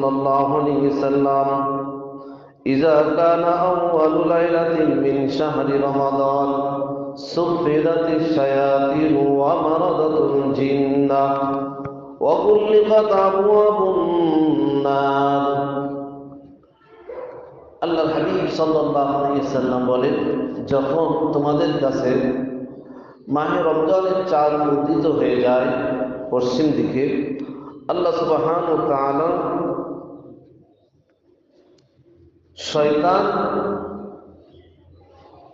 সাল্লাল্লাহু আলাইহি ওয়াসাল্লাম إذا كان أول ليلة من شهر رمضان سفدت الشياطين ومرضت الجن وغلقت أبواب النار আল্লাহর হাবিব সাল্লাল্লাহু আলাইহি ওয়াসাল্লাম বলেন, যখন তোমাদের কাছে মাহে রমজানের চাঁদ উদিত হয়ে যায় পশ্চিম দিকে, আল্লাহ সুবহানাহু ওয়া তাআলা শয়তান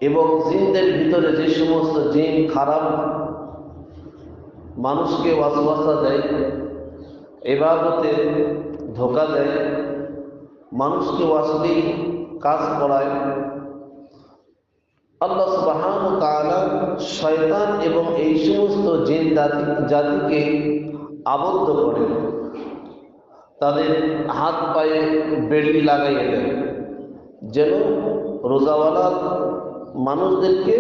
এবং জিনদের ভিতরে যে সমস্ত জিন খারাপ মানুষকে ওয়াসওয়াসা দেয়, ইবাদতে ধোঁকা দেয়, মানুষকে অশ্লীল কাজ করায়, আল্লাহ সুবহানাহু ওয়া তাআলা শয়তান এবং এই সমস্ত জিন জাতিকে আবদ্ধ করেন, তাদের হাত পায়ে বেড়ি লাগাইয়ে দেন, যেন রোজাওয়ালা মানুষদেরকে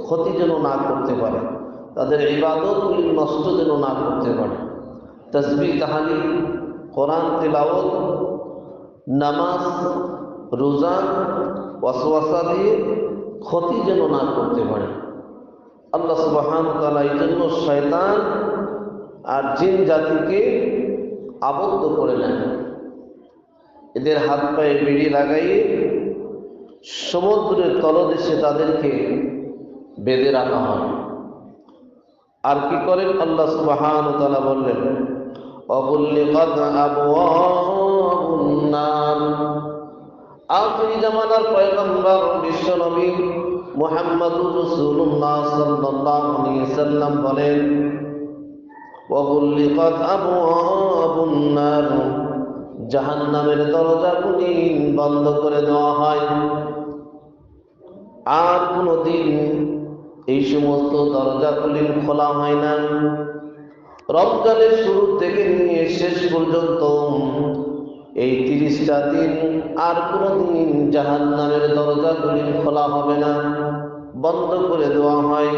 ক্ষতি যেন না করতে পারে, তাদের ইবাদতগুলি নষ্ট যেন না করতে পারে। তাসবিহ তাহলিল, কোরআন তিলাওয়াত, নামাজ, রোজা ওয়াসওয়াসা দিয়ে ক্ষতি যেন না করতে পারে। আল্লাহ সুবহানাহু ওয়া তাআলা এই জন্য শয়তান আর জিন জাতিকে আবদ্ধ করে নেন, এদের হাত পায়ে বেড়ি লাগাইয়ে সমুদ্রের তলদেশে তাদেরকে বেঁধে রাখা হয়। আর কি করেন? আল্লাহ সুবহানাহু ওয়া তাআলা বললেন, ওয়াগুল্লিকাত আবওয়াবুন নার। আখিরি জামানার পয়গম্বর বিশ্ব নবী মুহাম্মদুর রাসূলুল্লাহ সাল্লাল্লাহু আলাইহি ওয়াসাল্লাম বলেন, ওয়াগুল্লিকাত আবওয়াবুন নার, জাহান্নামের দরজাগুলি বন্ধ করে দেওয়া হয়, আর কোনদিন এই সমস্ত দরজাগুলি খোলা হয় না। রমজানের শুরু থেকে নিয়ে শেষ পর্যন্ত এই 30টা দিন আর কোনদিন জাহান্নামের দরজাগুলি খোলা হবে না, বন্ধ করে দেওয়া হয়।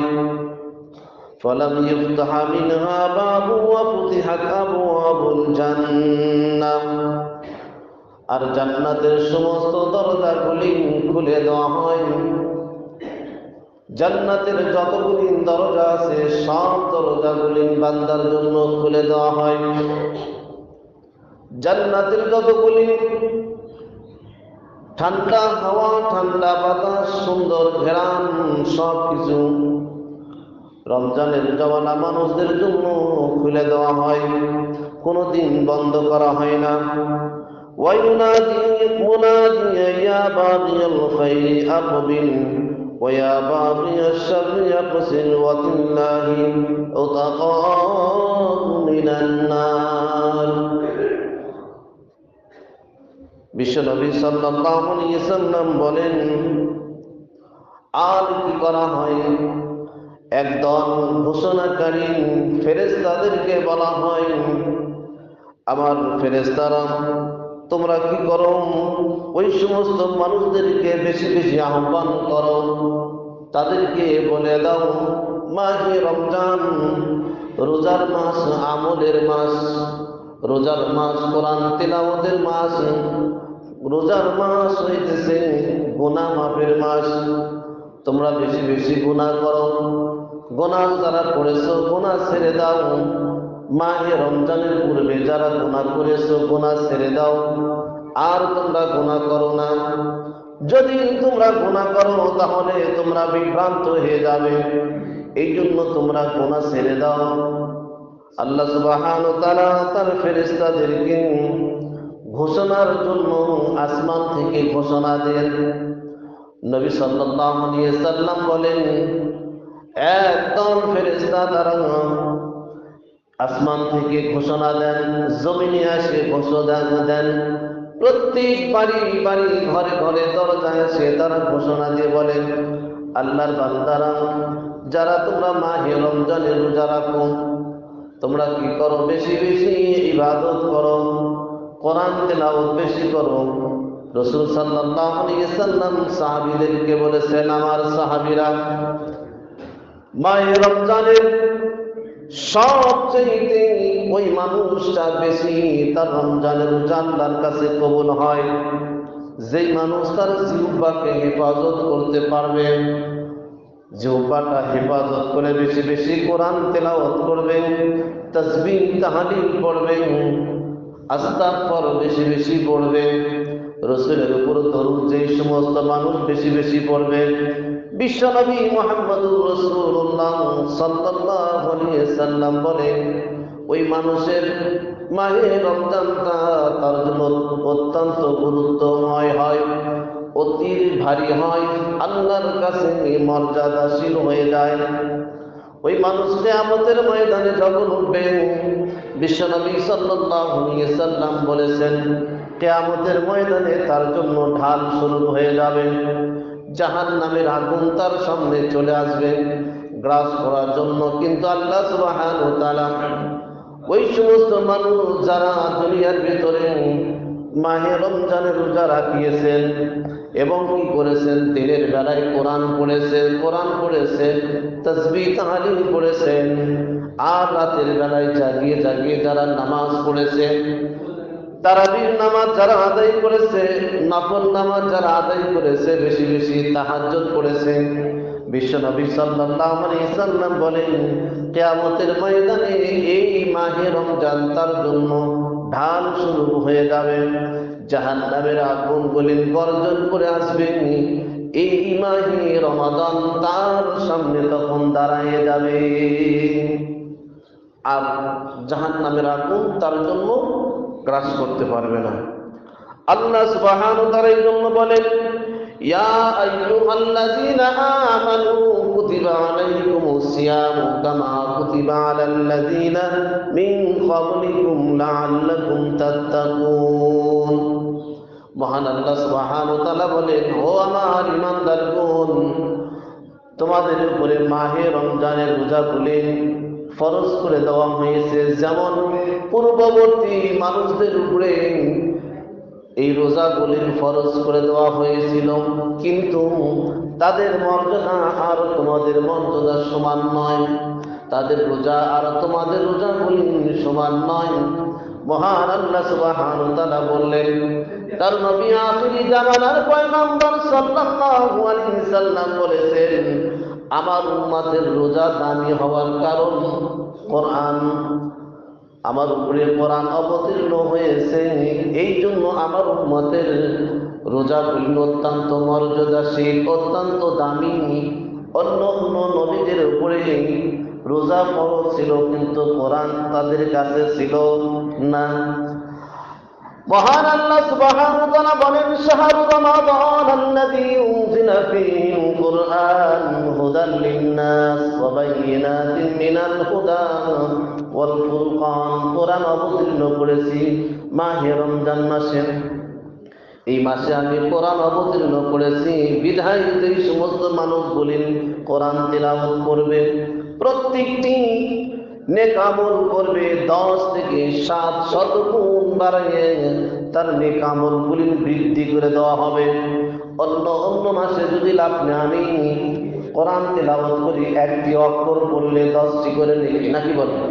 فلم يفتح منها باب وفتحت أبواب الجنة, আর জান্নাতের সমস্ত দরজাগুলি খুলে দেওয়া হয়। জান্নাতের যতগুলি দরজা আছে সব দরজাগুলি বান্দার জন্য খুলে দেওয়া হয়। জান্নাতের যতগুলি ঠান্ডা হাওয়া, ঠান্ডা বাতাস, সুন্দর ঘেরান, সব কিছু রমজানের জওয়ানা মানুষদের জন্য খুলে দেওয়া হয়, কোনদিন বন্ধ করা হয় না। وينادي منادي يا باغي الخير أقبل ويا باغي الشر يقصر وبالله عتقاء من النار। বিশ্বনবী সাল্লাল্লাহু আলাইহি ওয়াসাল্লাম বলেন, আর কি করা হয়? একদল ঘোষণাকারী ফেরেশতাদেরকে বলা হয়, আমার ফেরেশতারা তোমরা কি করো? ওই সমস্ত মানুষদেরকে বেশি বেশি আহ্বান করো, তাদেরকে বলে দাও মাহে রমজান রোজার মাস, আমলের মাস, রোজার মাস কোরআন তিলাওয়াতের মাস, রোজার মাস হইতেছে গুনাহ মাফের মাস। তোমরা বেশি বেশি গুনাহ করো, গুনাহ যারা করেছো গুনাহ ছেড়ে দাও। মাহে রমজানের পূর্বে যারা গুনাহ করেছো গুনাহ ছেড়ে দাও, আর তোমরা গুনাহ করো না। যদি তোমরা গুনাহ করো তাহলে তোমরা বিভ্রান্ত হয়ে যাবে, এই জন্য তোমরা গুনাহ ছেড়ে দাও। আল্লাহ সুবহানাহু ওয়া তাআলা তার ফেরেশতাদেরকে ঘোষণার জন্য আসমান থেকে ঘোষণা দেন। নবী সাল্লাল্লাহু আলাইহি ওয়াসাল্লাম বলেন, একদল ফেরেশতা তারা আসমান থেকে ঘোষণা দেন, জমিনে আসে ঘোষণা দেন, প্রত্যেক বাড়ি বাড়ি ঘরে ঘরে দরজায় এসে তারা ঘোষণা দিয়ে বলেন, আল্লাহর বান্দারা যারা তোমরা মাহে রমজানের রোজা রাখো, তোমরা কি করো? বেশি বেশি ইবাদত করো, কোরআন তেলাওয়াত বেশি করো। রাসূল সাল্লাল্লাহু আলাইহি ওয়াসাল্লাম সাহাবীদেরকে বলেছেন, আমার সাহাবীরা মাহে রমজানের সবচেয়ে ওই মানুষটা বেশি তার রমজানের রোজা আল্লাহর কাছে কবুল হয় যেই মানুষ তার জিহ্বাকে হেফাজত করতে পারবে, জিহ্বাটা হেফাজত করে বেশি বেশি কোরআন তেলাওয়াত করবে, তাসবিহ তাহলিল পড়বে, আস্তাগফার বেশি বেশি পড়বে, রাসূলের উপর দরুদ যেই সমস্ত মানুষ বেশি বেশি পড়বে, বিশ্বনবী মুহাম্মদুর রাসূলুল্লাহ সাল্লাল্লাহু আলাইহি ওয়াসাল্লাম বলেন ওই মানুষের মাহে রমজানটা তার জন্য অত্যন্ত গুরুত্বময় হয়, অতি ভারী হয়, আল্লাহর কাছে মর্যাদাশীল হয়ে যায়। ওই মানুষ কিয়ামতের ময়দানে যখন উঠবে, বিশ্বনবী সাল্লাল্লাহু আলাইহি ওয়াসাল্লাম বলেছেন কিয়ামতের ময়দানে তার জন্য ঢাল স্বরূপ হয়ে যাবে, জাহান্নামের আগুন তার সামনে চলে আসবে গ্রাস করার জন্য। কিন্তু আল্লাহ সুবহানাহু ওয়া তাআলা ওই সমস্ত মানুষ যারা দুনিয়ার ভিতরে মাহে রমজানের রোজা রাখিয়েছেন এবং কি করেছেন, দিনের বেলায় কোরআন পড়েছেন, তাসবিহ তাহলিল পড়েছেন, আর রাতের বেলায় জাগিয়ে জাগিয়ে যারা নামাজ পড়েছে, তারাবির নামাজ যারা আদায় করেছে, নফল নামাজ যারা আদায় করেছে, বেশি বেশি তাহাজ্জুদ করেছে, বিশ্বনবী সাল্লাল্লাহু আলাইহি ওয়াসাল্লাম বলেন কিয়ামতের ময়দানে এই মাহে রমজান তার জন্য ঢাল স্বরূপ হয়ে যাবে, জাহান্নামের আগুন বলেন গর্জন করে আসবে, এই মাহে রমাদান তার সামনে তখন দাঁড়ায় যাবে আর জাহান্নামের আগুন তার জন্য গ্রাস করতে পারবে না। আল্লাহ সুবহানাহু ওয়া তাআলা এই জন্য বলেন ইয়া আইয়ুহাল্লাযীনা আমানু কুতিবা আলাইকুমুস সিয়ামু কামা কুতিবা আলাল্লাযীনা মিন ক্বাবলিকুম লাআল্লাকুম তাত্তাকুন। মহান আল্লাহ সুবহানাহু ওয়া তাআলা বলেন ও আমার ঈমানদারগণ, তোমাদের উপরে মাহে রমজানের রোজাগুলি ফরজ করে দেওয়া হয়েছে, যেমন পূর্ববর্তী মানুষদের উপরে এই রোজাগুলির ফরজ করে দেওয়া হয়েছিল, কিন্তু তাদের মর্যাদা আর তোমাদের মর্যাদা সমান নয়, তাদের রোজা আর তোমাদের রোজাগুলি সমান নয়। মহান আল্লাহ সুবহানাহু ওয়া তাআলা বললেন তার নবী আখিরি জামানার পয়গম্বর সাল্লাল্লাহু আলাইহি ওয়াসাল্লাম বলেছেন আমার উম্মতের রোজা দামি হওয়ার কারণ কোরআন, আমার উপরে কোরআন অবতীর্ণ হয়েছে, এই জন্য আমার উম্মতের রোজাগুলি অত্যন্ত মর্যাদাশীল, অত্যন্ত দামি। অন্য অন্য নবীদের উপরে রোজা ফরজ ছিল, কিন্তু কোরআন তাদের কাছে ছিল না। মহান আল্লাহ সুবহানাহু ওয়া তাআলা বলেন শাহরু রমাদানাল্লাযী উনজিলা ফীহিল কুরআন হুদাল লিন-নাস ওয়া বায়িনাতিন মিনাল হুদা ওয়াল ফুরকান। কোরআন অবতীর্ণ করেছি মাহে রমজান মাসে, এই মাসে আমি কোরআন অবতীর্ণ করেছি বিধায় এই সমস্ত মানুষ বলেন কোরআন তেলাওয়াত করবে, প্রত্যেকটি নেক আমল করবে 10 থেকে 700 গুণ বাড়িয়ে তার নেক আমলগুলি বৃদ্ধি করে দেওয়া হবে। অন্য অন্য মাসে যদি আপনি আমি কোরআন তেলাওয়াত করি, একটি অক্ষর পড়লে 10টি করে নেকি, নাকি বলেন?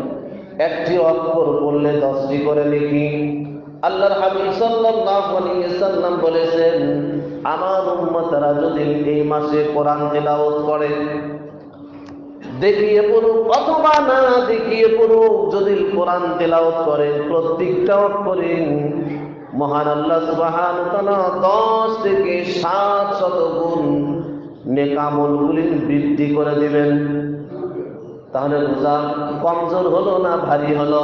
একটি অক্ষর পড়লে 10টি করে নেকি। আল্লাহর হাবিব সাল্লাল্লাহু আলাইহি ওয়াসাল্লাম বলেছেন আমার উম্মতরা যদি এই মাসে কোরআন তেলাওয়াত করে, দেখিয়ে পড়ুক অথবা না দেখিয়ে পড়ুক, যদি কোরআন তেলাওয়াত করে প্রত্যেকটা অক্ষরে মহান আল্লাহ সুবহানাহু ওয়া তাআলা 10 থেকে 700 গুণ নেক আমলগুলি বৃদ্ধি করে দিবেন। তাহলে রোজা কমজোর হলো না ভারী হলো?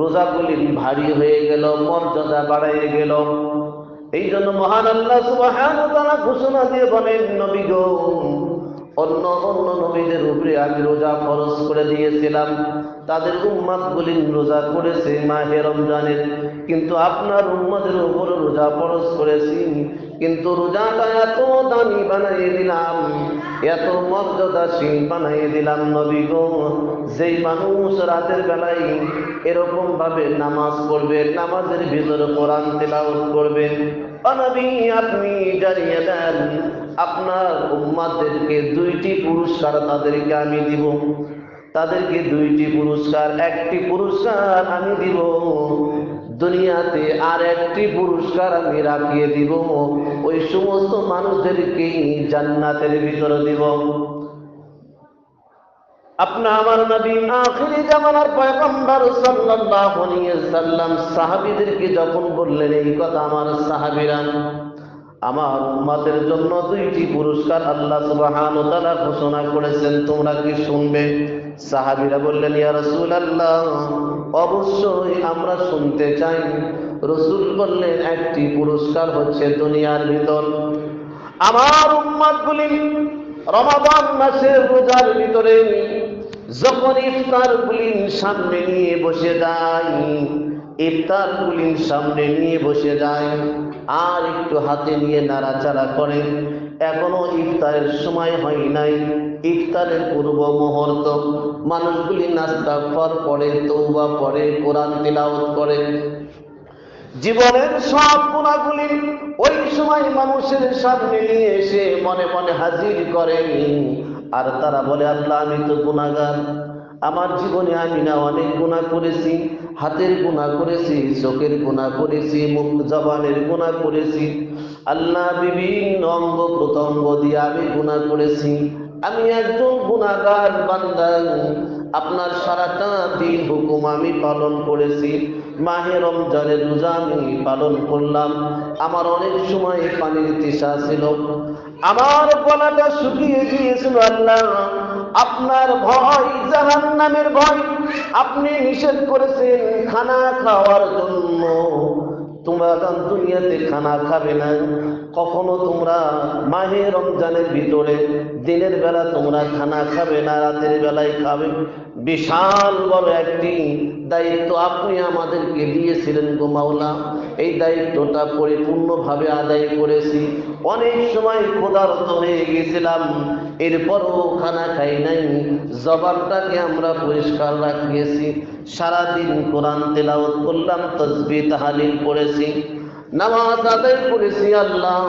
রোজাগুলি ভারী হয়ে গেল, মর্যাদা বাড়াইয়ে গেল। এই জন্য মহান আল্লাহ সুবহানাহু ওয়া তাআলা ঘোষণা দিয়ে বলেন নবী গো, অন্য অন্য নবীদের উপরে আমি রোজা ফরজ করে দিয়েছিলাম, তাদের উম্মতগুলি রোজা করেছে মাহে রমজানের, কিন্তু আপনার উম্মতের উপর রোজা ফরজ করেছি, কিন্তু রোজাটা এত দামি বানিয়ে দিলাম, এত মর্যাদাশীল বানিয়ে দিলাম নবী গো, যেই মানুষ রাতের বেলায় এরকম ভাবে নামাজ পড়বে, নামাজের ভিতরে কোরআন তেলাওয়াত করবেন, নবী আপনি জানিয়ে দেন আপনার উম্মতদেরকে 2টি পুরস্কার তাদেরকে আমি দিব। তাদেরকে দুইটি পুরস্কার, একটি পুরস্কার আমি দিব দুনিয়াতে, আর একটি পুরস্কার আমি রাখিয়ে দিব ওই সমস্ত মানুষদেরকে জান্নাতের ভিতরে দিব। আপনা আমার নবী আখিরি জামানার পয়গম্বর সাল্লাল্লাহু আলাইহি সাল্লাম সাহাবীদেরকে যখন বললেন এই কথা, আমার সাহাবীরা, আমার উম্মতের জন্য দুইটি পুরস্কার আল্লাহ সুবহানাহু ওয়া তাআলা ঘোষণা করেছেন, তোমরা কি শুনবে? সাহাবীরা বললেন, ইয়া রাসূলুল্লাহ, অবশ্যই আমরা শুনতে চাই। রাসূল বললেন, একটি পুরস্কার হচ্ছে দুনিয়ার ভিতর আমার উম্মতগুলি রমাদান মাসের রোজার ভিতরে যখন ইফতারগুলি সামনে নিয়ে বসে যায়, ইফতারগুলি সামনে নিয়ে বসে যায় আর একটু হাতে নিয়ে নাড়াচাড়া করে, এখনো ইফতারের সময় হয় নাই, ইফতারের পূর্ব মুহূর্ত, মানুষগুলি নাস্তাগফার পড়ে, তওবা পড়ে, কোরআন তিলাওয়াত করে, জীবনের সব গুনাহগুলি ওই সময় মানুষের সামনে নিয়ে এসে মনে মনে হাজির করে। আর তারা বলে, আল্লাহ আমি তো গুনাহগার, আমার জীবনে আমি না অনেক গুনাহ করেছি, হাতের গুনাহ করেছি, চোখের গুনাহ করেছি, মুখ জবানের গুনাহ করেছি, আল্লাহ বিভিন্ন অঙ্গ প্রত্যঙ্গ দিয়ে আমি গুনাহ করেছি, আমি একজন গুনাহগার বান্দা, আপনার সারাটা দিন হুকুম আমি পালন করেছি, মাহে রমজানের রোজা আমি পালন করলাম, আমার অনেক সময় পানির তৃষা ছিল, আমার গলাটা শুকিয়ে গিয়েছিল, আল্লাহ আপনার ভয়, জাহান্নামের ভয়, আপনি নিষেধ করেছেন খানা খাওয়ার জন্য, তোমরা দুনিয়াতে খানা খাবে না, কখনো তোমরা মাহে রমজানের ভিতরে দিনের বেলা তোমরা খানা খাবে না, রাতের বেলায় খাবে। বিশাল বড় একটি দায়িত্ব আপনি আমাদেরকে দিয়েছিলেন গো মাওলা, এই দায়িত্বটা পরিপূর্ণভাবে আদায় করেছি, অনেক সময় ক্ষুধার্ত হয়ে গেছিলাম, এরপরও খানা খাই নাই, জবানটাকে আমরা পরিষ্কার রাখিয়েছি, সারাদিন কোরআন তেলাওয়াত করলাম, তাসবিহ তাহলিল পড়েছি, নামাজ আদায় করেছি, আল্লাহ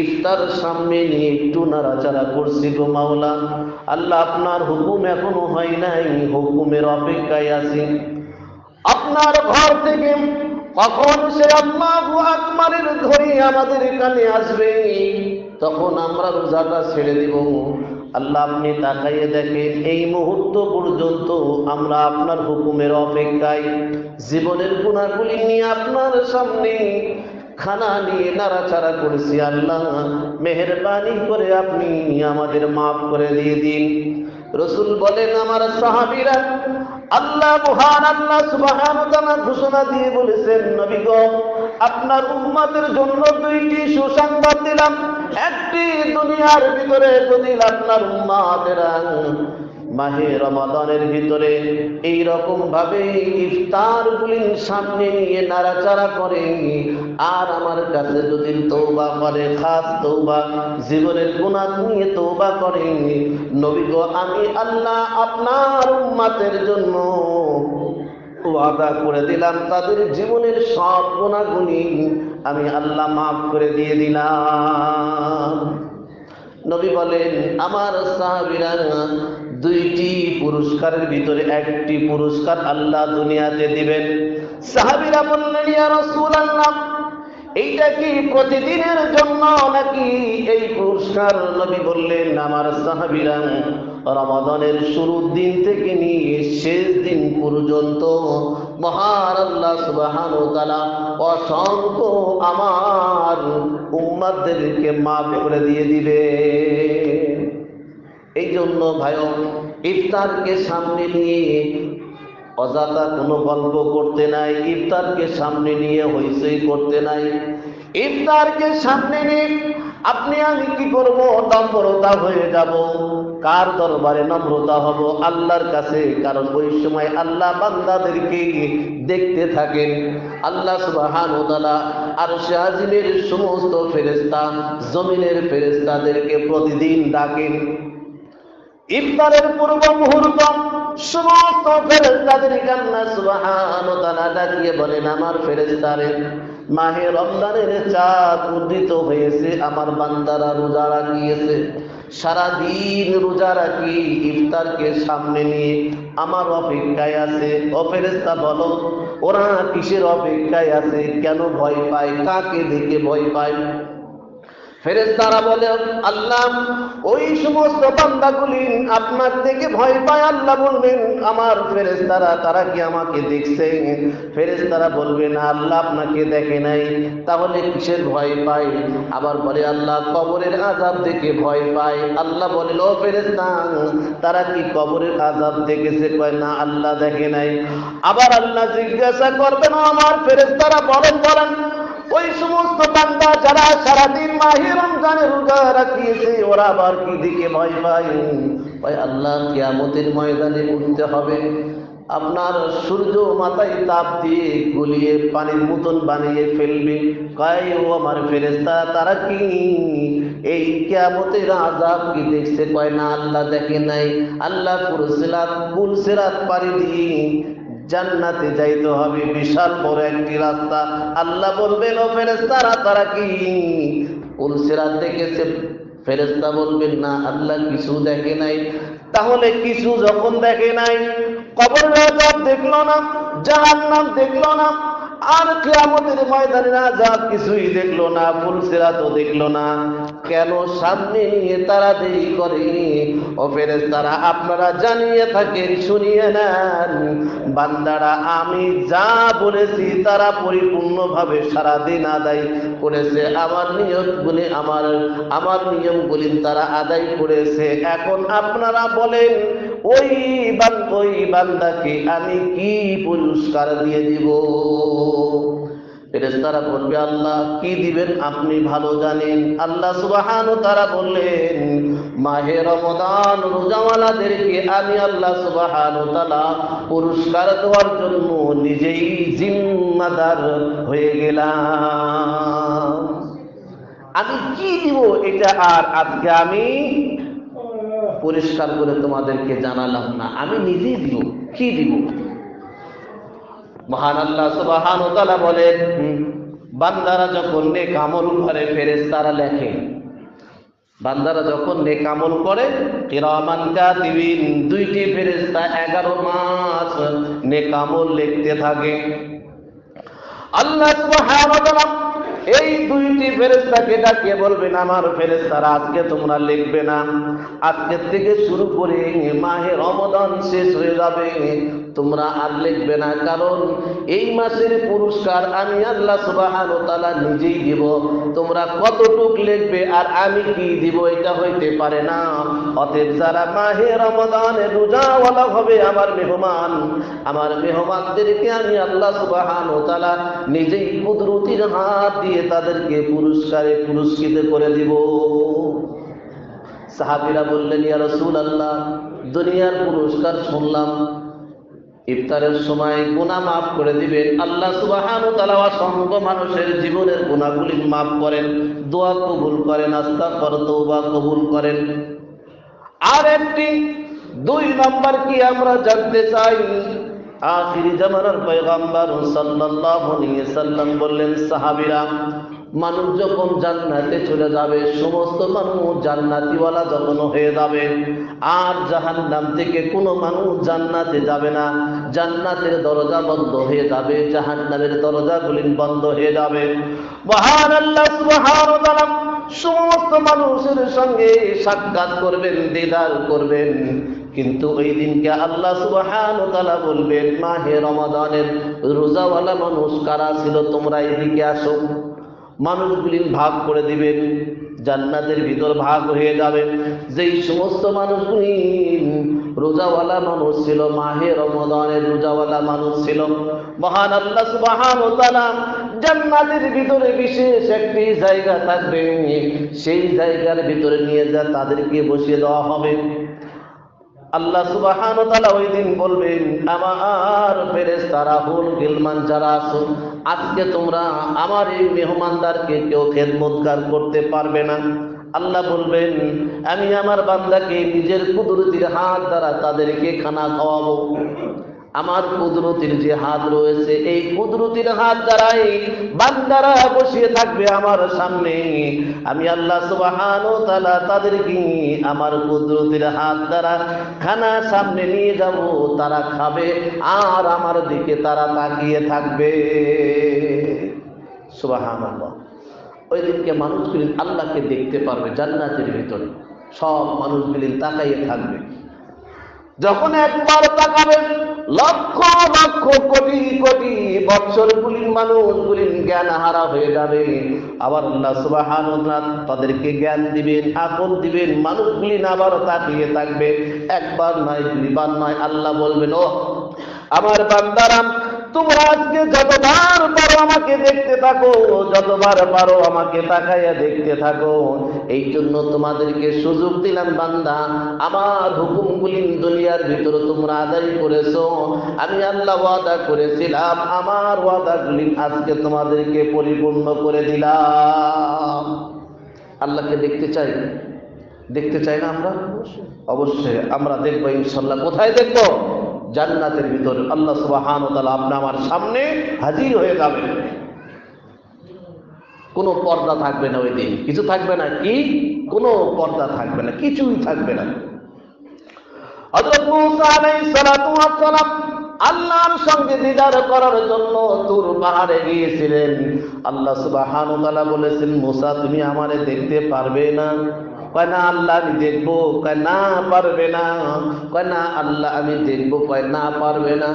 ইফতার সামনে নিয়ে একটু নাড়াচাড়া করছি গো মাওলা, আল্লাহ আপনার হুকুম এখনো হয় নাই, হুকুমের অপেক্ষায় আছি। আপনার ঘর থেকে কখন সে আল্লাহু আকবারের ধ্বনি আমাদের কানে আসবে, তখন আমরা রোজাটা ছেড়ে দিব। আল্লাহ আপনি তাকাইয়ে দেখেন, এই মুহূর্ত পর্যন্ত আমরা আপনার হুকুমের অপেক্ষায় জীবনের গুনাহগুলি নিয়ে আপনার সামনে খানা নিয়ে নাড়াচাড়া করেছি, আল্লাহ মেহেরবানি করে আপনি আমাদের মাফ করে দিয়ে দিন। রাসূল বলেন, আমার সাহাবীরা, আল্লাহ মহান আল্লাহ সুবহানাহু ওয়া তাআলা ঘোষণা দিয়ে বলেছেন, নবী গো আপনার উম্মতের জন্য দুইটি সুসংবাদ দিলাম, একটি দুনিয়ার ভিতরে যদি আপনার উম্মতেরা মাহে রমাদানের ভিতরে এই রকম ভাবে ইফতারগুলি সামনে নিয়ে নাড়াচাড়া করে আর আমার কাছে যদি তওবা করে, খাস তওবা, জীবনের গুনাহ নিয়ে তওবা করে, নবী গো আমি আল্লাহ আপনার উম্মতের জন্য ওয়াদা করে দিলাম, তাদের জীবনের সব গুনাহগুলি আমি আল্লাহ মাফ করে দিয়ে দিলাম। নবী বলেন, আমার সাহাবীরা, দুইটি পুরস্কারের ভিতরে একটি পুরস্কার আল্লাহ দুনিয়াতে দিবেন। সাহাবীরা বললেন, ইয়া রাসূলুল্লাহ, এইটা কি প্রতিদিনের জন্য নাকি এই পুরস্কার? নবী বললেন, আমার সাহাবীরা, রমাদানের শুরুর দিন থেকে নিয়ে শেষ দিন পর্যন্ত মহান আল্লাহ সুবহানাহু ওয়া তাআলা অসংখ্য আমার উম্মতদেরকে মাফ করে দিয়ে দিবে। এই জন্য ভাইও, ইফতারকে সামনে নিয়ে অযথা কোনো গল্প করতে নাই, ইফতারকে সামনে নিয়ে হইচই করতে নাই, ইফতারকে সামনে নিয়ে আপনি আমি কি করব? নম্রতা হয়ে যাব। কার দরবারে নম্রতা হব? আল্লাহর কাছে। কারণ ওই সময় আল্লাহ বান্দাদেরকে দেখতে থাকেন। আল্লাহ সুবহানাহু ওয়া তাআলা আরশে আজিমের সমস্ত ফেরেশতা, জমিনের ফেরেশতাদেরকে প্রতিদিন ডাকেন। ইফতারের পূর্ব মুহূর্ত সমস্ত ফেরেশতাদেরকে আল্লাহ সুবহানাহু ওয়া তাআলা ডাকিয়ে বলেন, আমার ফেরেশতারে, মাহে রমজানের চাঁদ উদিত হয়েছে, আমার বান্দারা রোজা রাখিয়েছে, সারাদিন রোজা রাখি, ইফতারকে সামনে নিয়ে আমার অপেক্ষায় আছে। ও ফেরেশতা বলো, ওরা কিসের অপেক্ষায় আছে? কেন ভয় পায়? কাকে দেখে ভয় পায়? ফেরেশতারা বলে, আল্লাহ, ওই সমস্ত বান্দাগুলি আপনার থেকে ভয় পায়। আল্লাহ বলবেন, আমার ফেরেশতারা তারা কি আমাকে দেখছে? ফেরেশতারা বলবে, না, আল্লাহ আপনাকে দেখে নাই। তাহলে কিসের ভয় পায়? আবার বলে, আল্লাহ কবরের আযাব দেখে ভয় পায়। আল্লাহ বলেন, ও ফেরেশতা, তারা কি কবরের আযাব দেখেছে? কয়, না, আল্লাহ দেখে নাই। আবার আল্লাহ জিজ্ঞাসা করবেন, আমার ফেরেশতারা বলেন ওই সমস্ত বান্দা যারা সারাদিন মাহে রমজানে রোজা রাখিয়েছে, ওরা আবার কি দিকে ভয় পায়? ভাই, আল্লাহ কিয়ামতের ময়দানে উঠতে হবে, আপনার সূর্য মাথায় তাপ দিয়ে গলিয়ে পানির মতন বানিয়ে ফেলবে। কয়, ও আমার ফেরেশতা, তারা কি এই কিয়ামতের আযাব কি দেখছে? কয়, না, আল্লাহ দেখে নাই। আল্লাহ পুল সিরাত পাড়ি দিয়ে জান্নাতে যাইতে হবে, বিশাল বড় একটি রাস্তা। আল্লাহ বলবেন, ও ফেরেশতারা, তারা কি পুল সিরাত দেখেছে? ফেরেশতা বলবেন, না, আল্লাহ কিছু দেখে নাই। তাহলে কিছু যখন দেখে নাই, কবরের আযাব দেখলো না, জাহান্নাম দেখলো না, আর কিয়ামতের ময়দানের আযাব কিছুই দেখলো না, পুল সিরাতও দেখলো না, কেন সামনে নিয়ে তারা দেরি করে? ও ফেরেশতারা, আপনারা জানিয়ে থাকেন, শুনিয়ে নেন, বান্দারা আমি যা বলেছি তারা পরিপূর্ণভাবে সারাদিন আদায় করেছে। আমার নিয়মগুলি তারা আদায় করেছে। এখন আপনারা বলেন, ওই বান্দাকে আমি কি পুরস্কার দিয়ে দিব? ফেরেশতারা বলবে, আল্লাহ কি দিবেন আপনি ভালো জানেন। আল্লাহ সুবহানাহু ওয়া তাআলা বললেন, মাহে রমাদান রোজাওয়ালাদেরকে আমি আল্লাহ সুবহানাহু ওয়া তাআলা পুরস্কার দেওয়ার জন্য নিজেই জিম্মাদার হয়ে গেলাম। আমি কি দিব এটা আর আজকে আমি পরিষ্কার করে তোমাদেরকে জানালাম না, আমি নিজেই দিব। কি দিব? মহান আল্লাহ সুবহানাহু ওয়া তাআলা বলেন, বান্দারা যখন নেক আমল করে ফেরেশতারা লেখে। বান্দারা যখন নেক আমল করে, কিরামান কাতিবিন, দুইটি ফেরেশতা 11 মাস নেক আমল লিখতে থাকে। আল্লাহ সুবহানাহু ওয়া তাআলা এই দুইটি ফেরেশতাকে ডাকিয়ে বলবেন, আমার ফেরেশতারা, আজকে তোমরা লিখবে না, আজকের থেকে শুরু করে মাহে রমাদান শেষ হয়ে যাবে, তোমরা আর লিখবে না, কারণ এই মাসের পুরস্কার আমি আল্লাহ সুবহানাহু ওয়া তাআলা নিজেই দিব। তোমরা কতটুক লিখবে আর আমি কি দিব এটা হইতে পারে না। অতএব যারা মাহে রমাদানে রোজাওয়ালা হবে, আমার মেহমানদেরকে আমি আল্লাহ সুবহানাহু ওয়া তাআলা নিজেই কুদরতির হাত দিয়ে তাদেরকে পুরস্কৃত করে দিব। সাহাবীরা বললেন, ইয়া রাসূলুল্লাহ, দুনিয়ার পুরস্কার শুনলাম, ইফতারের সময় গুনাহ মাফ করে দিবেন। আল্লাহ সুবহানাহু ওয়া তাআলা অসংখ্য মানুষের জীবনের গুনাহগুলি মাফ করেন, দোয়া কবুল করেন, ইস্তিগফার তওবা কবুল করেন। আর একটি 2 নাম্বার কি আমরা জানতে চাই, আখিরি জামানার পয়গম্বর সাল্লাল্লাহু আলাইহি সাল্লাম বললেন, সাহাবীরা, মানুষ যখন জান্নাতে চলে যাবে, সমস্ত মানুষ জান্নাতিওয়ালা যখন হয়ে যাবে, আর জাহান্নাম থেকে কোনো মানুষ জান্নাতে যাবে না, জান্নাতের দরজা বন্ধ হয়ে যাবে, জাহান্নামের দরজাগুলি বন্ধ হয়ে যাবে। মহান আল্লাহ সুবহানাহু ওয়া তাআলা সমস্ত মানুষের সঙ্গে সাক্ষাৎ করবেন, দিদার করবেন, কিন্তু ওই দিনকে আল্লাহ সুবহানাহু ওয়া তাআলা বলবেন, মাহে রমাদানের রোজাওয়ালা মানুষ কারা ছিল, তোমরা এদিকে আসো। মানুষগুলি ভাগ করে দিবেন, জান্নাতের ভিতর ভাগ হয়ে যাবে। যেই সমস্ত মানুষগুলি রোজাওয়ালা মানুষ ছিল, মাহে রমাদানের রোজাওয়ালা মানুষ ছিল, মহান আল্লাহ সুবহানাহু ওয়া তাআলা জান্নাতের ভিতরে বিশেষ একটি জায়গা থাকবে, সেই জায়গার ভিতরে নিয়ে যা তাদেরকে বসিয়ে দেওয়া হবে। আল্লাহ সুবহানাহু ওয়া তাআলা ওই দিন বলবেন, আমার ফেরেশতারা হুল গিলমান যারা আছো, আজকে তোমরা আমার এই মেহমানদারকে কেউ খেদমতগার করতে পারবে না। আল্লাহ বলবেন, আমি আমার বান্দাকে নিজের কুদরতির হাত দ্বারা তাদেরকে খানা খাওয়াবো। আমার কুদরতির যে হাত রয়েছে, এই কুদরতির হাত দ্বারাই বান্দারা বসিয়ে থাকবে আমার সামনে। আমি আল্লাহ সুবহানাহু ওয়া তাআলা তাদেরকে আমার কুদরতির হাত দ্বারা খানা সামনে নিয়ে যাব, তারা খাবে আর আমার দিকে তারা তাকিয়ে থাকবে। সুবহানাল্লাহ। ওই দিনকে মানুষগুলি আল্লাহকে দেখতে পারবে জান্নাতের ভিতরে, সব মানুষগুলি তাকাইয়ে থাকবে। যখন একবার তাকাবেন, লক্ষ লক্ষ কোটি কোটি বৎসরগুলি মানুষগুলি জ্ঞান হারা হয়ে যাবে। আবার আল্লাহ সুবহানাহু ওয়া তাআলা তাদেরকে জ্ঞান দিবেন, আকল দিবেন, মানুষগুলি আবার তাকিয়ে থাকবে। একবার নয়, দুইবার নয়, আল্লাহ বলবেন, ও আমার বান্দারা, তোমরা আজকে যতবার পারো আমাকে দেখতে থাকো, যতবার পারো আমাকে তাকাইয়া দেখতে থাকো। এই জন্য তোমাদেরকে সুযোগ দিলাম বান্দা, আমার হুকুমগুলি দুনিয়ার ভিতরে তোমরা আদায় করেছো। আমি আল্লাহ ওয়াদা করেছিলাম, আমার ওয়াদাগুলি আজকে তোমাদেরকে পরিপূর্ণ করে দিলাম। আল্লাহকে দেখতে চাই, দেখতে চাই না আমরা? অবশ্যই আমরা দেখবো ইনশাআল্লাহ। কোথায় দেখবো? জান্নাতের ভিতরে। আল্লাহ সুবহানাহু ওয়া তাআলা আপনি আমার সামনে হাজির হয়ে যাবেন। কোনো পর্দা থাকবে না ওই দিন, কিছু থাকবে না। কি? কোনো পর্দা থাকবে না, কিছুই থাকবে না। হযরত মূসা আলাইহিস সালাতু ওয়াস সালাম আল্লাহর সঙ্গে দিদার করার জন্য তুর পাহাড়ে গিয়েছিলেন। আল্লাহ সুবহানাহু ওয়া তাআলা বলেছেন, মূসা তুমি আমারে দেখতে পারবে না? কয় না আল্লাহ আমি দেখবো। কয় না পারবে না। কয় না আল্লাহ আমি দেখবো। কয় না পারবে না।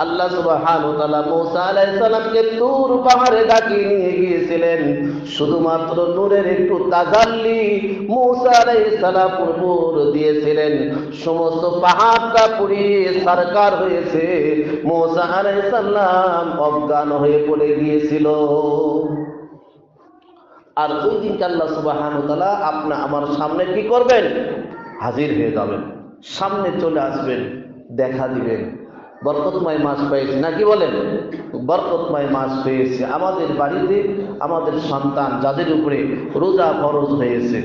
আল্লাহ সুবহানাহু ওয়া তাআলা মূসা আলাইহিস সালামকে তুর পাহাড়ে ডাকিয়ে নিয়ে গিয়েছিলেন। শুধুমাত্র নূরের একটু তাজাল্লি মূসা আলাইহিস সালাম উপর দিয়েছিলেন। সমস্ত পাহাড়টা পুড়িয়ে ছারখার হয়েছে। মূসা আলাইহিস সালাম অজ্ঞান হয়ে পড়ে গিয়েছিল। আর ওই দিনকে আল্লাহ সুবহানাহু ওয়া তাআলা আপনি আমার সামনে কি করবেন? হাজির হয়ে যাবেন, সামনে চলে আসবেন, দেখা দিবেন। বরকতময় মাস পেয়েছি নাকি বলেন? বরকতময় মাস পেয়েছে। আমাদের বাড়িতে আমাদের সন্তান যাদের উপরে রোজা ফরজ হয়েছে,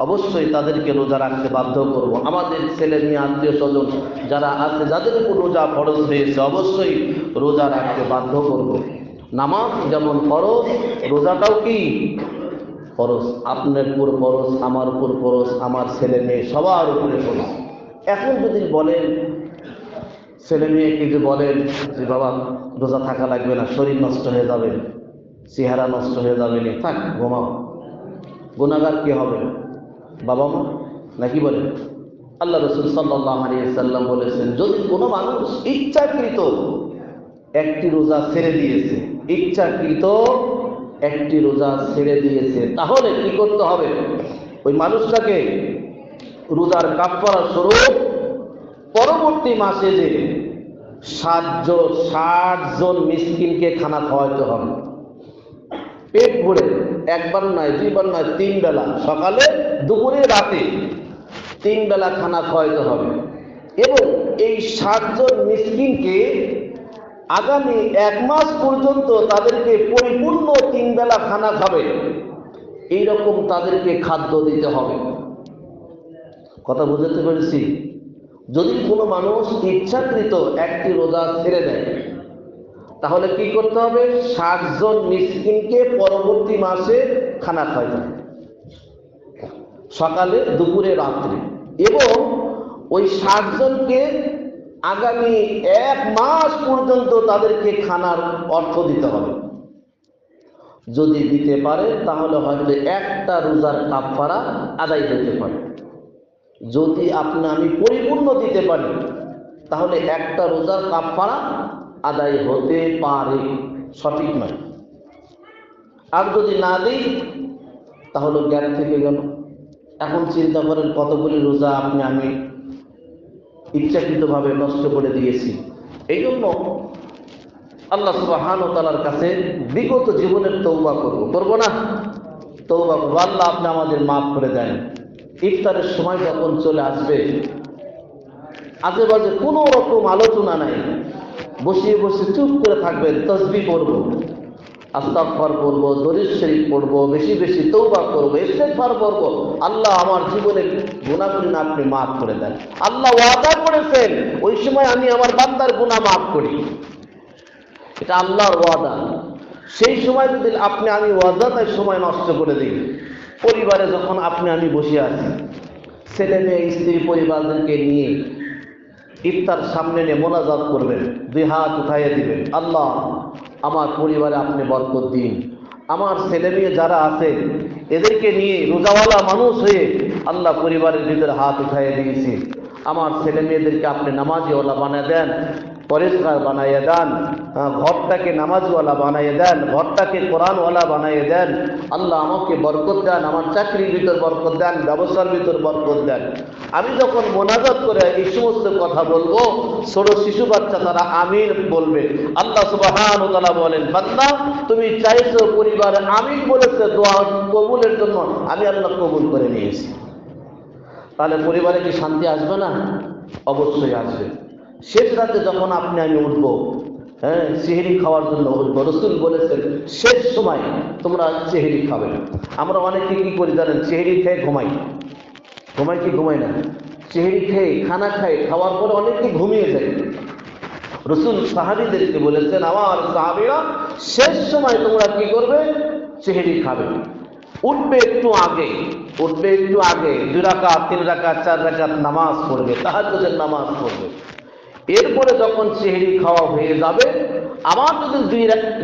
অবশ্যই তাদেরকে রোজা রাখতে বাধ্য করব। আমাদের ছেলে মেয়ে আত্মীয় স্বজন যারা আছে, যাদের উপর রোজা ফরজ হয়েছে, অবশ্যই রোজা রাখতে বাধ্য করব। নামাজ যেমন ফরজ, রোজাটাও কি ফরজ। আপনার উপর ফরজ, আমার উপর ফরজ, আমার ছেলে মেয়ে সবার উপরে ফরজ। এখন যদি বলেন ছেলে মেয়েকে, যে বলেন যে বাবা রোজা থাকা লাগবে না, শরীর নষ্ট হয়ে যাবে, চেহারা নষ্ট হয়ে যাবে, থাক ঘুমাও, গুনাহগার কে হবে? বাবা মা নাকি বলেন? আল্লাহ রাসূল সাল্লাল্লাহু আলাইহি ওয়াসাল্লাম বলেছেন, যদি কোনো মানুষ ইচ্ছাকৃত একটি রোজা ছেড়ে দিয়েছে, ইচ্ছাকৃত একটি রোজা ছেড়ে দিয়েছে, তাহলে কি করতে হবে? ওই মানুষটাকে রোজার কাফারা স্বরূপ পরবর্তী মাসে যে 60 জন মিসকিনকে খানা খাওয়াইতে হবে, পেট ভরে। একবার নয়, দুইবার নয়, 3 বেলা, সকালে, দুপুরে, রাতে 3 বেলা খানা খাওয়াইতে হবে। এবং এই 60 জন মিসকিনকে আগামী 1 মাস পর্যন্ত তাদেরকে পরিপূর্ণ 3 বেলা খানা খাবে, এইরকম তাদেরকে খাদ্য দিতে হবে। কথা বুঝতে পেরেছি? যদি কোনো মানুষ ইচ্ছাকৃত একটি রোজা ছেড়ে দেয়, তাহলে কি করতে হবে? 60 জন মিসকিনকে পরবর্তী মাসে খানা খাওয়াইতে হবে, সকালে, দুপুরে, রাত্রে। এবং ওই 60 জনকে আগামী 1 মাস পর্যন্ত তাদেরকে খানার অর্থ দিতে হবে। যদি দিতে পারে তাহলে হয়তো একটা রোজার কাফারা আদায় হতে পারে। যদি আমি পরিপূর্ণ দিতে পারি, তাহলে একটা রোজার কাফারা আদায় হতে পারে, সঠিক নয়। আর যদি না দিই, তাহলে জ্ঞান থেকে গেল। এখন চিন্তা করেন কতগুলি রোজা আমি ইচ্ছাকৃতভাবে নষ্ট করে দিয়েছি। এই জন্য আল্লাহ সুবহানাহু ওয়া তাআলার কাছে বিগত জীবনের তওবা করব না? তওবা করব, আল্লাহ আপনি আমাদের মাফ করে দেন। ইফতারের সময় যখন চলে আসবে, আজেবাজে কোনো রকম আলোচনা নাই, বসে বসে চুপ করে থাকবেন, তাসবিহ পড়ব, আস্তাগফার পড়ব, দরুদ শরীফ পড়ব, বেশি বেশি তওবা করব, ইস্তেগফার করব। আল্লাহ আমার জীবনের গুনাহগুলো আপনি মাফ করে দেন। আল্লাহ ওয়াদা করেছেন ওই সময় আমি আমার বান্দার গুনাহ মাফ করি। এটা আল্লাহর ওয়াদা। সেই সময় যদি আমি ওয়াদাটাই সময় নষ্ট করে দিই, পরিবারে যখন আমি বসে আছি, ছেলে মেয়ে স্ত্রী পরিবারদেরকে নিয়ে ইফতার সামনে নিয়ে মোনাজাত করবেন, দুই হাত উঠাইয়ে দিবেন, আল্লাহ আমার পরিবারে আপনি বরকত দিন। আমার ছেলে মেয়ে যারা আছে এদেরকে নিয়ে রোজাওয়ালা মানুষ হয়ে আল্লাহ পরিবারের ভিতরে হাত উঠাইয়ে দিয়েছি, আমার ছেলে মেয়েদেরকে আপনি নামাজিওয়ালা বানিয়ে দেন, পরিষ্কার বানাইয়ে দেন, ঘরটাকে নামাজওয়ালা বানাইয়ে দেন, ঘরটাকে কোরআনওয়ালা বানাইয়ে দেন। আল্লাহ আমাকে বরকত দেন, আমার চাকরির ভিতর বরকত দেন, ব্যবসার ভিতর বরকত দেন। আমি যখন মোনাজাত করে এই সমস্ত কথা বলবো, ছোট শিশু বাচ্চা তারা আমিন বলবে। আল্লাহ সুবহানাহু ওয়া তাআলা বলেন, বান্দা তুমি চাইছো, পরিবার আমিন বলেছে, দোয়া কবুলের জন্য আমি আল্লাহ কবুল করে নিয়েছি। তাহলে পরিবারে কি শান্তি আসবে না? অবশ্যই আসবে। শেষ রাতে যখন আমি উঠবো, সেহরি খাওয়ার জন্য উঠবো, রাসূল বলেছেন শেষ সময় তোমরা সেহরি খাবে। আমরা অনেকে কি করি জানেন? সেহরি খেয়ে ঘুমাই কি ঘুমাই না? সেহরি খেয়ে খানা খাই, খাওয়ার পরে অনেকে ঘুমিয়ে যায়। রাসূল সাহাবীদেরকে বলেছেন, আমার সাহাবীরা শেষ সময় তোমরা কি করবে? সেহরি খাবে। উঠবে একটু আগে 2 রাকাত 3 রাকাত 4 রাকাত নামাজ পড়বে, তাহাজ্জুদের নামাজ পড়বে। এরপরে যখন সেহরি খাওয়া হয়ে যাবে, আবার যদি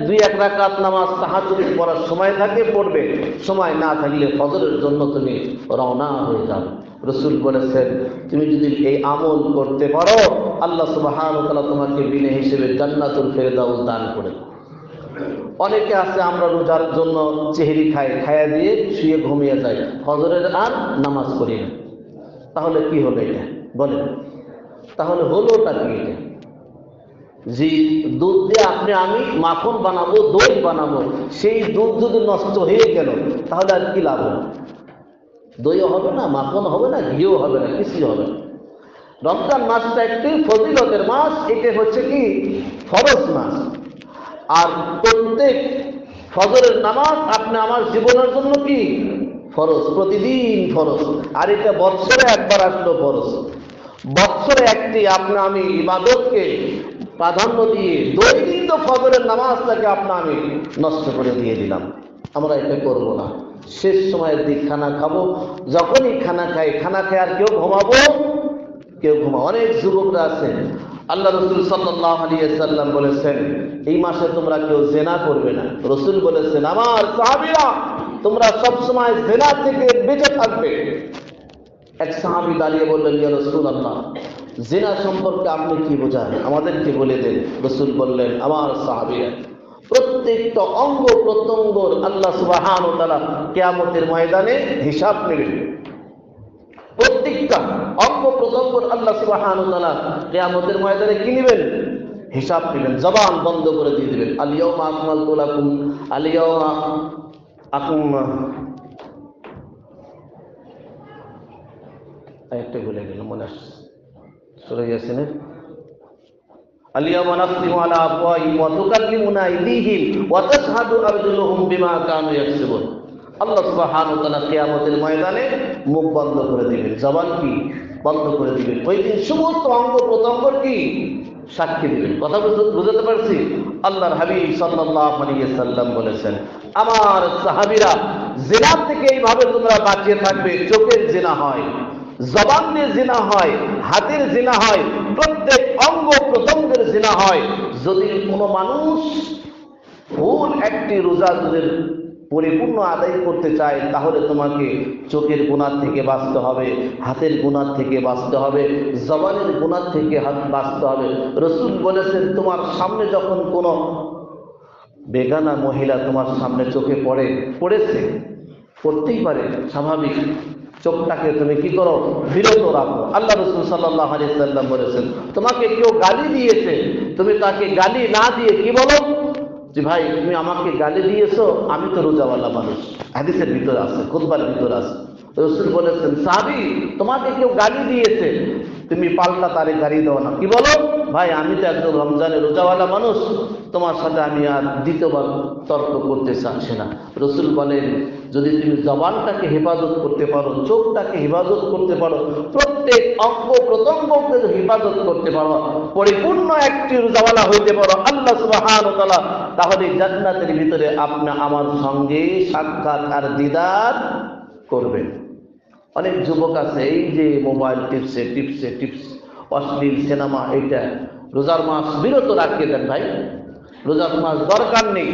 2-1 রাকাত নামাজ তাহাজ্জুদের পড়ার সময় থাকে পড়বে, সময় না থাকলে ফজরের জন্য তুমি রওনা হয়ে যাবে। রাসূল বলেছেন তুমি যদি এই আমল করতে পারো, আল্লাহ সুবহানাহু ওয়া তাআলা তোমাকে বিনা হিসেবে জান্নাতুল ফেরদাউস দান করে। অনেকে আছে আমরা রোজার জন্য সেহরি খাইয়া দিয়ে শুয়ে ঘুমিয়ে যাই, ফজরের আর নামাজ পড়ি না। তাহলে কি হলো এটা বলেন? তাহলে হলোটা কি এটা? যে দুধ দিয়ে আমি মাখন বানাবো, দই বানাবো, সেই দুধ যদি নষ্ট হয়ে গেল তাহলে আর কি লাভ হবে? দইও হবে না, মাখন হবে না, ঘিও হবে না, কিছুই হবে না। রমজান মাসটা একটি ফজিলতের মাস, এটা হচ্ছে কি ফরজ মাস। আর প্রত্যেক ফজরের নামাজ আমার জীবনের জন্য কি ফরজ, প্রতিদিন ফরজ। আর এটা বৎসরে একবার আসলো ফরজ। বৎসরে একটি আমি ইবাদতকে প্রাধান্য দিয়ে দৈনিক ফজরের নামাজটাকে আমি নষ্ট করে দিয়ে দিলাম। আমরা এটা করবো না। শেষ সময়ের দিক খানা খাবো, যখনই খানা খাই আর কেউ ঘুমাবো, অনেক যুবকরা আছে, আল্লাহ রাসূল সাল্লাল্লাহু আলাইহি ওয়াসাল্লাম বলেছেন এই মাসে তোমরা কেউ জিনা করবে না। রাসূল বলেছেন আমার সাহাবীরা তোমরা সব সময় জিনা থেকে বেঁচে থাকবে। এক সাহাবী দাঁড়িয়ে বললেন, ইয়া রাসূলুল্লাহ জিনা সম্পর্কে আপনি কি বোঝান, আমাদেরকে বলে দেন। রাসূল বললেন, আমার সাহাবীরা প্রত্যেকটা অঙ্গ প্রত্যঙ্গর আল্লাহ সুবহানাহু ওয়া তাআলা কিয়ামতের ময়দানে হিসাব নেবেন। প্রত্যেকটা অঙ্গ প্রত্যঙ্গর আল্লাহ সুবহানাহু ওয়া তাআলা কিয়ামতের ময়দানে কি নেবেন? হিসাব নেবেন। জবান বন্ধ করে দিয়ে দিবেন, আল ইয়াউমা আকমালতু লাকুম আল ইয়াউমা একটা বলে গেল মনে আসছে সূরা ইয়াসিনের আল ইয়াউমা নাখতিমু আলা আফওয়াহিহিম ওয়া তুকাল্লিমুনা আইদিহিম ওয়া তাশহাদু আরজুলুহুম বিমা কানু ইয়াকসিবুন। আল্লাহ সুবহানাহু ওয়া তাআলা কিয়ামতের ময়দানে মুখ বন্ধ করে দিবেন, জবান কি বন্ধ করে দিবেন। ওই দিন সমস্ত অঙ্গ প্রত্যঙ্গর কি সাক্ষী দিবেন। কথা বুঝতে পারছি? আল্লাহর হাবিব সাল্লাল্লাহু আলাইহি ওয়াসাল্লাম বলেছেন আমার সাহাবীরা জিনা থেকে এইভাবে তোমরা বাঁচিয়ে থাকবে। চোখের জিনা হয়, জবান দিয়ে জিনা হয়, হাতের জিনা হয়, প্রত্যেক অঙ্গ প্রত্যঙ্গের জিনা হয়। যদি কোনো মানুষ ফুল একটি রোজা যদি পরিপূর্ণ আদায় করতে চায় তাহলে তোমাকে চোখের গুনাহ থেকে বাঁচতে হবে, হাতের গুনাহ থেকে বাঁচতে হবে, জবানের গুনাহ থেকে বাঁচতে হবে। রাসূল বলেছেন তোমার সামনে যখন কোনো বেগানা মহিলা তোমার সামনে চোখে পড়েছে, পড়তেই পারে, স্বাভাবিক, চোখটাকে তুমি কি করো? বিরত রাখো। আল্লাহ রাসূল সাল্লাল্লাহু আলাইহি ওয়াসাল্লাম বলেছেন তোমাকে কেউ গালি দিয়েছে, তুমি তাকে গালি না দিয়ে কি বলো যে ভাই তুমি আমাকে গালি দিয়েছো, আমি তো রোজাওয়ালা মানুষ। হাদিসের ভিতরে আছে, খুতবার ভিতরে আছে। রাসূল বলেছেন সাহাবী তোমাকে কেউ গালি দিয়েছে, তুমি পাল্টা তারে গালি দাও না, কি বলো? ভাই আমি তো একজন রমজানের রোজাওয়ালা মানুষ, তোমার সাথে আমি আর দ্বিতীয়বার তর্ক করতে চাচ্ছি না। রসুল বলেন, যদি তুমি জবানটাকে হেফাজত করতে পারো, চোখটাকে হেফাজত করতে পারো, প্রত্যেক অঙ্গ প্রত্যঙ্গকে হেফাজত করতে পারো, পরিপূর্ণ একটি রোজাওয়ালা হইতে পারো আল্লাহ সুবহানাহু ওয়া তাআলা তাহলে জান্নাতের ভিতরে আপনি আমার সঙ্গে সাক্ষাৎ আর দিদার করবেন। অনেক যুবক আছে এই যে মোবাইল টিপসে টিপসে টিপস, অশ্লীল সিনেমা, এইটা রোজার মাস বিরত রাখিয়ে দেন ভাই। রোজার মাস দরকার নেই,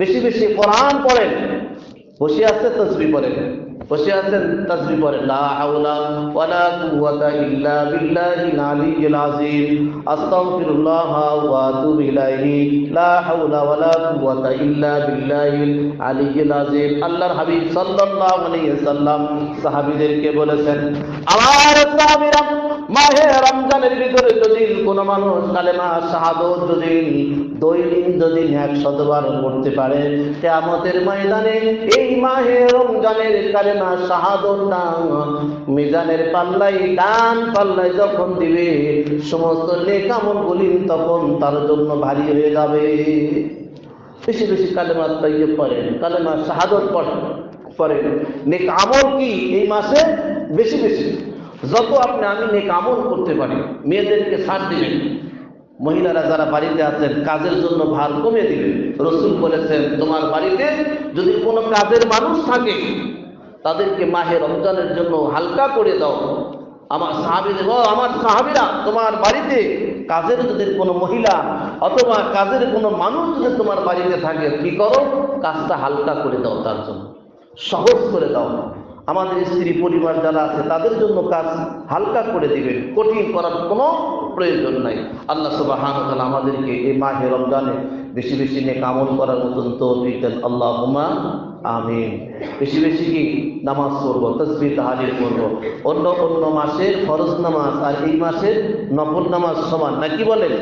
বেশি বেশি কোরআন পড়েন, বসে আছে তাসবিহ পড়েন, বসে আছেন তাসবিহ পড়েন, লা হাওলা ওয়ালা কুওয়াতা ইল্লা বিল্লাহিল আলিয়্যিল আযীম, আস্তাগফিরুল্লাহ ওয়া আতুবু ইলাইহি, লা হাওলা ওয়ালা কুওয়াতা ইল্লা বিল্লাহিল আলিয়্যিল আযীম। আল্লাহর হাবিব সাল্লাল্লাহু আলাইহি ওয়াসাল্লাম সাহাবীদেরকে বলেছেন, আমার সাহাবীরা মাহে রমজানের ভিতরে যদি কোনো মানুষ কালেমা শাহাদাত যদি দৈনিক যদি 100 বার পড়তে পারে, কিয়ামতের ময়দানে এই মাহে রমজানের কালেমা শাহাদাতটা মিজানের পাল্লায়, ডান পাল্লায় যখন দিবে, সমস্ত নেক আমলগুলি তখন তার জন্য ভারী হয়ে যাবে। বেশি বেশি কালেমা তাইয়্যিব পড়েন, কালেমা শাহাদাত পড়েন। নেক আমল কি এই মাসে বেশি বেশি যত আমি নেক আমল করতে পারি। মেয়েদেরকে ছাড় দিবেন, মহিলারা যারা বাড়িতে আছেন কাজের জন্য ভার কমিয়ে দিবেন। রসুল বলেছেন, তোমার বাড়িতে যদি কোনো কাজের মানুষ থাকে তাদেরকে মাহে রমজানের জন্য হালকা করে দাও। আমার সাহাবীদের, আমার সাহাবীরা, তোমার বাড়িতে কাজের যদি কোনো মহিলা অথবা কাজের কোনো মানুষ যদি তোমার বাড়িতে থাকে, কি করো, কাজটা হালকা করে দাও, তার জন্য সহজ করে দাও। আমাদের স্ত্রী পরিবার যারা আছে তাদের জন্য কাজ হালকা করে দিবেন, কঠিন করার কোনো প্রয়োজন নাই। আল্লাহ সুবহানাহু ওয়া তাআলা আমাদেরকে এই মাহে রমজানে বেশি বেশি নেক আমল করার মতন তৌফিক দেন, আল্লাহুম্মা আমিন। বেশি বেশি কি নামাজ পড়বো, তাসবিহ তাহলিল করবো। অন্য অন্য মাসের ফরজ নামাজ আর এই মাসের নফল নামাজ সমান নাকি বলেন?